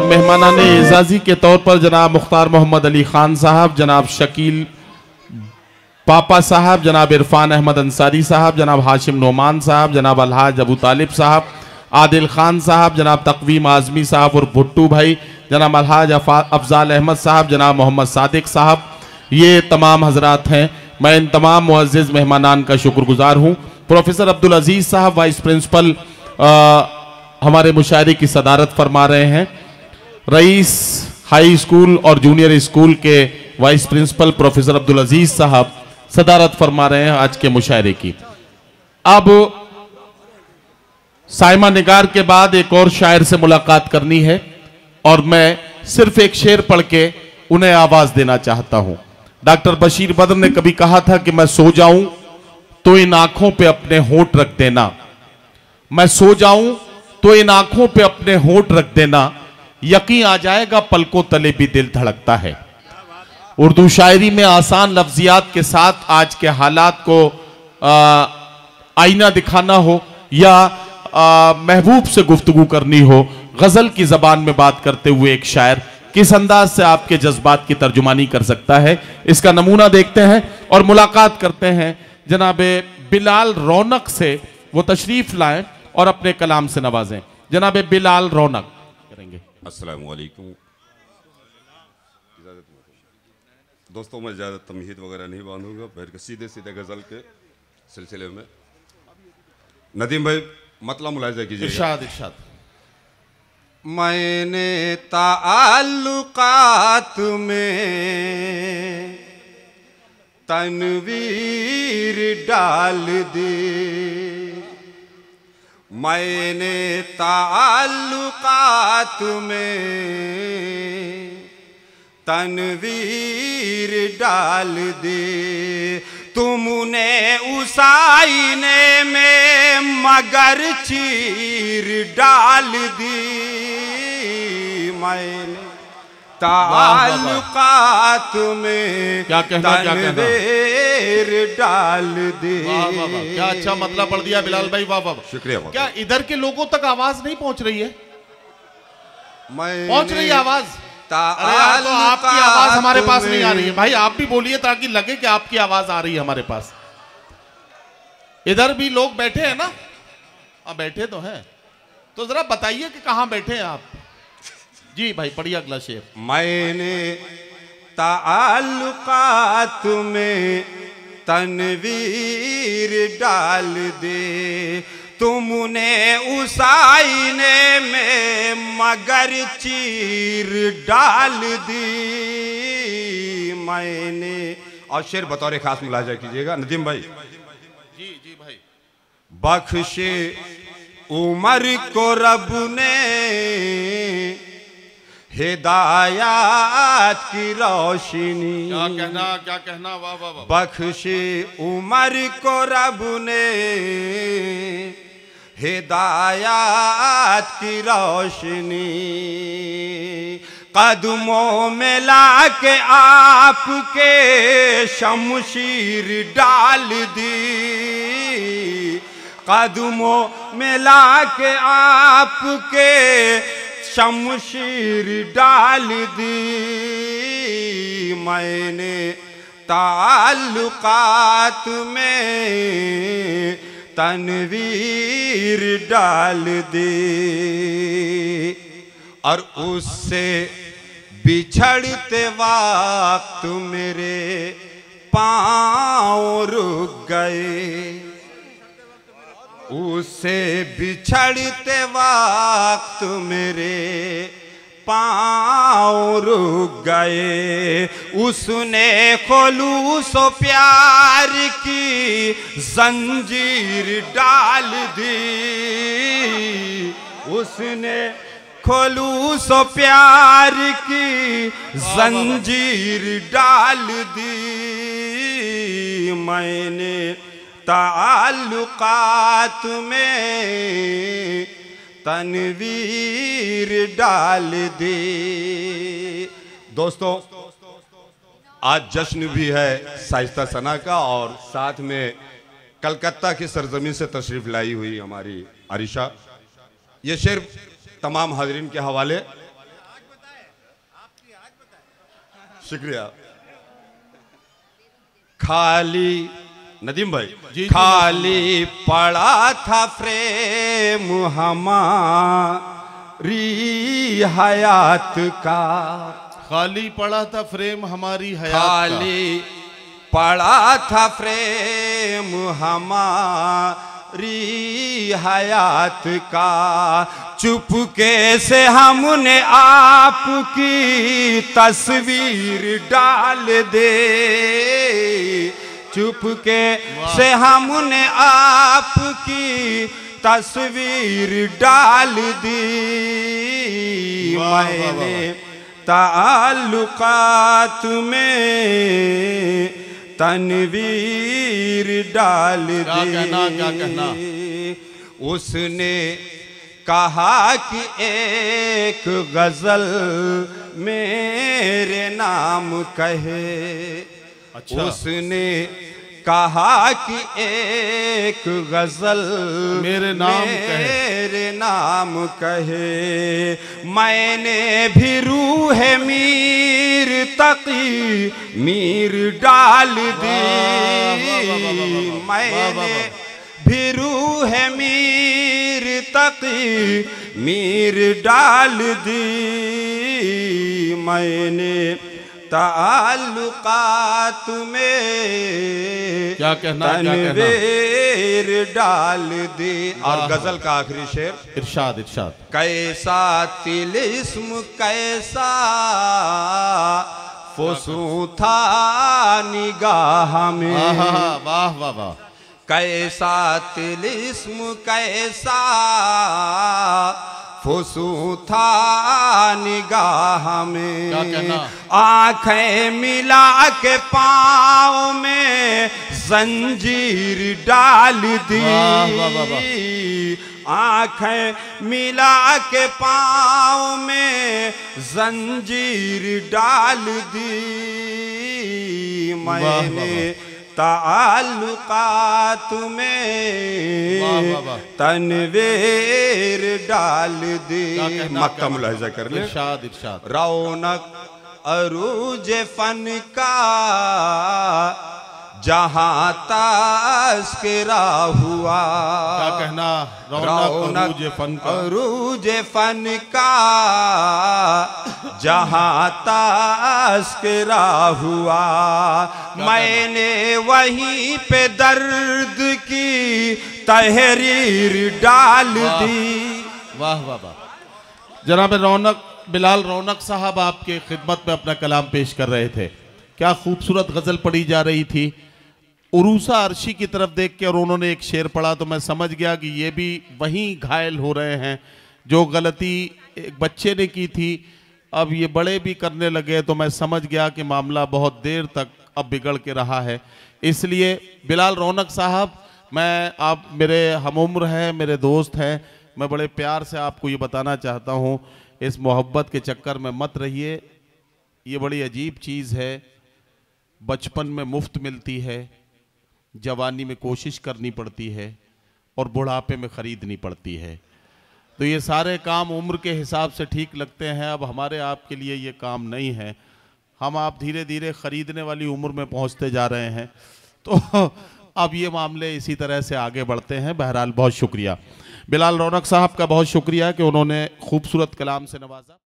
मेहमानाने एजाजी के तौर पर जनाब मुख्तार मोहम्मद अली खान साहब, जनाब शकील पापा साहब, जनाब इरफान अहमद अंसारी साहब, जनाब हाशिम नोमान साहब, जनाब अलहाज अबू तालिब साहब, आदिल खान साहब, जनाब तकवीम आजमी साहब और भुट्टू भाई, जनाब अलहाज अफजाल अहमद साहब, जनाब मोहम्मद सादिक साहब, ये तमाम हजरात हैं। मैं इन तमाम मुअज़्ज़िज़ मेहमानान का शुक्रगुजार हूँ। प्रोफेसर अब्दुल अजीज़ साहब वाइस प्रिंसिपल हमारे मुशायरे की सदारत फरमा रहे हैं। रईस हाई स्कूल और जूनियर स्कूल के वाइस प्रिंसिपल प्रोफेसर अब्दुल अजीज साहब सदारत फरमा रहे हैं आज के मुशायरे की। अब साइमा निगार के बाद एक और शायर से मुलाकात करनी है और मैं सिर्फ एक शेर पढ़ के उन्हें आवाज देना चाहता हूं। डॉक्टर बशीर बद्र ने कभी कहा था कि मैं सो जाऊं तो इन आंखों पे अपने होंठ रख देना, मैं सो जाऊं तो इन आंखों पे अपने होंठ रख देना, यकीन आ जाएगा पलकों तले भी दिल धड़कता है। उर्दू शायरी में आसान लफ्जियात के साथ आज के हालात को आईना दिखाना हो या महबूब से गुफ्तगू करनी हो, गजल की जबान में बात करते हुए एक शायर किस अंदाज से आपके जज्बात की तर्जुमानी कर सकता है, इसका नमूना देखते हैं और मुलाकात करते हैं जनाब बिलाल रौनक से। वो तशरीफ लाएं और अपने कलाम से नवाजें। जनाब बिलाल रौनक करेंगे। अस्सलाम वालेकुम दोस्तों, मैं ज़्यादा तमहीद वगैरह नहीं बांधूंगा, फिर सीधे सीधे गज़ल के सिलसिले में नदीम भाई मतलब मुलाहिजा कीजिए। इरशाद इरशाद। मैंने ताल्लुकात में तनवीर डाल दी, मैंने ताल्लुकात में तनवीर डाल दी, तुमने उस आईने में मगर चीर डाल दी, मैंने ताल्लुकात में तनवीर डाल दी। क्या अच्छा मतलब पढ़ दिया बिलाल भाई, वाह वाह, शुक्रिया। क्या इधर के लोगों तक आवाज नहीं पहुंच रही है? पहुंच रही है आवाज? अरे यार, तो आपकी आवाज हमारे पास नहीं आ रही है भाई, आप भी बोलिए ताकि लगे कि आपकी आवाज आ रही है हमारे पास। इधर भी लोग बैठे हैं ना? बैठे तो हैं, तो जरा बताइए कि कहां बैठे हैं आप। जी भाई पढ़िए अगला शेर। मैंने ताल्लुकात में तनवीर डाल दे, तुमने उस आईने में मगर चीर डाल दी, मैंने। और शेर बतौर खास मुलाजा कीजिएगा नदीम भाई। जी जी भाई। बख्शे उमर को रब ने हिदायत की रोशनी, क्या कहना, वाह वाह वाह। बख्शे उमर को रब ने हिदायत की रोशनी, कदमों में लाके आपके शमशीर डाल दी, कदमों में लाके आपके शमशीर डाल दी, मैंने ताल्लुकात में तनवीर डाल दी, और उससे बिछड़ते वक्त मेरे पाँव रुक गए, उससे बिछड़ते वक्त मेरे पाँव रुक गए, उसने खुलूस प्यार की जंजीर डाल दी, उसने खुलूस प्यार की जंजीर डाल दी, मैंने ताल्लुकात में तनवीर डाल दे। दोस्तों, आज जश्न भी है शाइस्ता सना का, और साथ में कलकत्ता की सरजमीन से तशरीफ लाई हुई हमारी आरिशा। ये शेर तमाम हाजरीन के हवाले। शुक्रिया। खाली नदीम भाई, खाली पड़ा था फ्रेम हमारी हयात का, खाली पड़ा था फ्रेम हमारी हयात का, खाली पड़ा था फ्रेम हमारी हयात का। चुपके से हमने आपकी तस्वीर डाल दे, चुपके से हमने आपकी तस्वीर डाल दी। मैंने ताल्लुकात में तनवीर डाल दी। क्या कहना? उसने कहा कि एक गजल मेरे नाम कहे। अच्छा। उसने कहा कि एक गजल मेरे नाम कहे। मैंने भी रूह मीर तकी मीर डाल दी। मैंने भी रूह मीर तकी मीर डाल दी। मैंने ताल्लुकात में क्या कहना? तनवीर डाल दी। और गजल का आखिरी शेर, इरशाद इरशाद। कैसा तिलिस्म कैसा फुसू था निगाह में। वाह वाह वाह। कैसा तिलिस्म कैसा फुसू था निगाह में। क्या कहना? आंखें मिला के पाँव में जंजीर डाल दी। आंखें मिला के पाँव में जंजीर डाल दी। मैंने ताल्लुकात में तनवीर डाल दी। मक्का मुलाहिजा कर ले। इरशाद इरशाद। रौनक अरूज फन का जहाँ तस्करा हुआ। क्या कहना? रौनक अरूज फन का जहाँ तस्करा हुआ। मैंने वहीं पे दर्द की तहरीर डाल दी। वाह वाह वाह। जनाब रौनक बिलाल रौनक साहब आपके खिदमत में अपना कलाम पेश कर रहे थे। क्या खूबसूरत गजल पढ़ी जा रही थी। उरूसा अर्शी की तरफ देख के और उन्होंने एक शेर पढ़ा तो मैं समझ गया कि ये भी वहीं घायल हो रहे हैं जो गलती एक बच्चे ने की थी, अब ये बड़े भी करने लगे। तो मैं समझ गया कि मामला बहुत देर तक अब बिगड़ के रहा है। इसलिए बिलाल रौनक साहब, आप मेरे हमउम्र हैं, मेरे दोस्त हैं, मैं बड़े प्यार से आपको ये बताना चाहता हूँ, इस मोहब्बत के चक्कर में मत रहिए। ये बड़ी अजीब चीज़ है, बचपन में मुफ्त मिलती है, जवानी में कोशिश करनी पड़ती है और बुढ़ापे में ख़रीदनी पड़ती है। तो ये सारे काम उम्र के हिसाब से ठीक लगते हैं, अब हमारे आपके लिए ये काम नहीं है। हम आप धीरे धीरे ख़रीदने वाली उम्र में पहुंचते जा रहे हैं, तो अब ये मामले इसी तरह से आगे बढ़ते हैं। बहरहाल बहुत शुक्रिया बिलाल रौनक साहब का, बहुत शुक्रिया कि उन्होंने खूबसूरत कलाम से नवाजा।